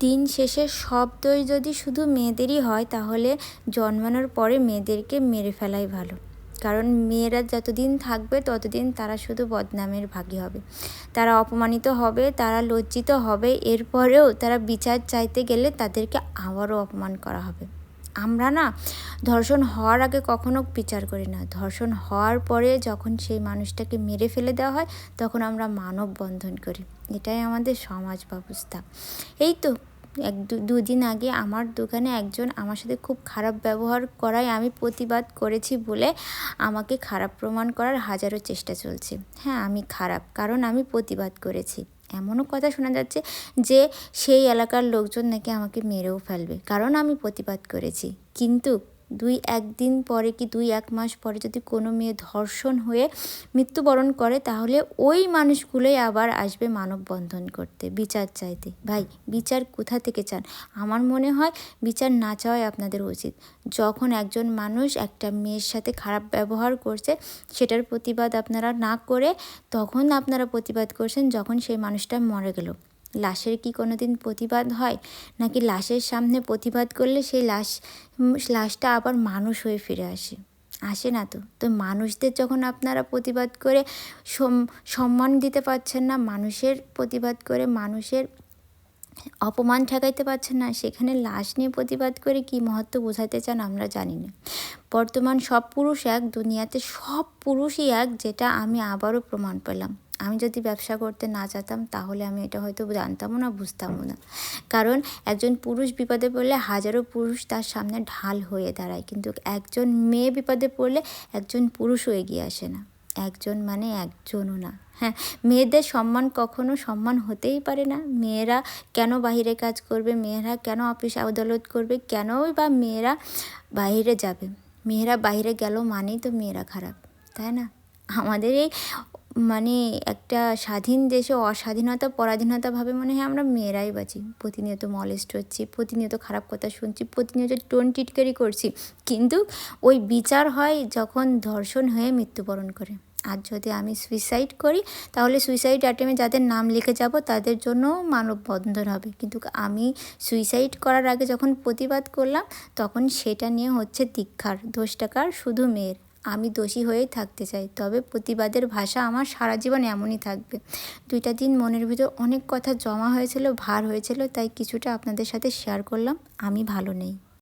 দিন শেষে সব দোষ যদি শুধু মেয়েদেরই হয়, তাহলে জন্মানোর পরে মেয়েদেরকে মেরে ফেলাই ভালো। কারণ মেয়েরা যতদিন থাকবে ততদিন তারা শুধু বদনামের ভাগী হবে, তারা অপমানিত হবে, তারা লজ্জিত হবে, এরপরেও তারা বিচার চাইতে গেলে তাদেরকে আবারও অপমান করা হবে। আমরা না ধর্ষণ হওয়ার আগে কখনো বিচার করি না, ধর্ষণ হওয়ার পরে যখন সেই মানুষটাকে মেরে ফেলে দেওয়া হয় তখন আমরা মানববন্ধন করি। এটাই আমাদের সমাজ ব্যবস্থা। এই তো দুদিন আগে আমার দোকানে একজন আমার সাথে খুব খারাপ ব্যবহার করায় আমি প্রতিবাদ করেছি বলে আমাকে খারাপ প্রমাণ করার হাজারো চেষ্টা চলছে। হ্যাঁ, আমি খারাপ কারণ আমি প্রতিবাদ করেছি। এমনও কথা শোনা যাচ্ছে যে সেই এলাকার লোকজন নাকি আমাকে মেরেও ফেলবে কারণ আমি প্রতিবাদ করেছি। কিন্তু একদিন পরে কি 1 মাস পরে যদি কোনো মেয়ে ধর্ষণ হয়ে মৃত্যুবরণ করে, তাহলে ওই মানুষগুলোই আবার আসবে মানববন্ধন করতে, বিচার চাইতে। ভাই, বিচার কোথা থেকে চান? আমার মনে হয় বিচার না চাওয়াই আপনাদের উচিত। যখন একজন মানুষ একটা মেয়ের সাথে খারাপ ব্যবহার করছে, সেটার প্রতিবাদ আপনারা না করে তখন আপনারা প্রতিবাদ করছেন যখন সেই মানুষটা মরে গেল। লাশের কি কোনো দিন প্রতিবাদ হয়? নাকি লাশের সামনে প্রতিবাদ করলে সেই লাশটা আবার মানুষ হয়ে ফিরে আসে না তো। তো মানুষদের যখন আপনারা প্রতিবাদ করে সম্মান দিতে পারছেন না, মানুষের প্রতিবাদ করে মানুষের অপমান ঠেকাইতে পারছেন না, সেখানে লাশ নিয়ে প্রতিবাদ করে কী মহত্ব বোঝাতে চান আমরা জানি না। বর্তমান সব পুরুষ এক, দুনিয়াতে সব পুরুষই এক, যেটা আমি আবারও প্রমাণ পেলাম। আমি যদি ব্যবসা করতে না চাইতাম তাহলে আমি এটা হয়তো জানতামও না, বুঝতামও না। কারণ একজন পুরুষ বিপদে পড়লে হাজারো পুরুষ তার সামনে ঢাল হয়ে দাঁড়ায়, কিন্তু একজন মেয়ে বিপদে পড়লে একজন পুরুষও এগিয়ে আসে না। একজন মানে একজনও না। হ্যাঁ, মেয়েদের সম্মান কখনো সম্মান হতেই পারে না। মেয়েরা কেন বাহিরে কাজ করবে? মেয়েরা কেন অফিস আদালত করবে? কেনই বা মেয়েরা বাইরে যাবে? মেয়েরা বাইরে গেল মানেই তো মেয়েরা খারাপ, তাই না? আমাদের এই একটা স্বাধীন দেশে অস্বাধীনতা পরাধীনতাভাবে মনে হয় আমরা মেয়েরাই বাঁচি। প্রতিনিয়ত মলেস্ট হচ্ছি, প্রতিনিয়ত খারাপ কথা শুনছি, প্রতিনিয়ত টোন টিটকারি করছি, কিন্তু ওই বিচার হয় যখন ধর্ষণ হয়ে মৃত্যুবরণ করে। আর যদি আমি সুইসাইড করি, তাহলে সুইসাইড অ্যাটেম্পে যাদের নাম লিখে যাব তাদের জন্যও মানববন্ধন হবে। কিন্তু আমি সুইসাইড করার আগে যখন প্রতিবাদ করলাম, তখন সেটা নিয়ে হচ্ছে ধিক্কার, দোষটা কার? শুধু মেয়ের। আমি দোষী হয়েই থাকতে চাই, তবে প্রতিবাদের ভাষা আমার সারা জীবন এমনই থাকবে। 2টা দিন মনের ভিতর অনেক কথা জমা হয়েছিল, ভার হয়েছিল, তাই কিছুটা আপনাদের সাথে শেয়ার করলাম। আমি ভালো নেই।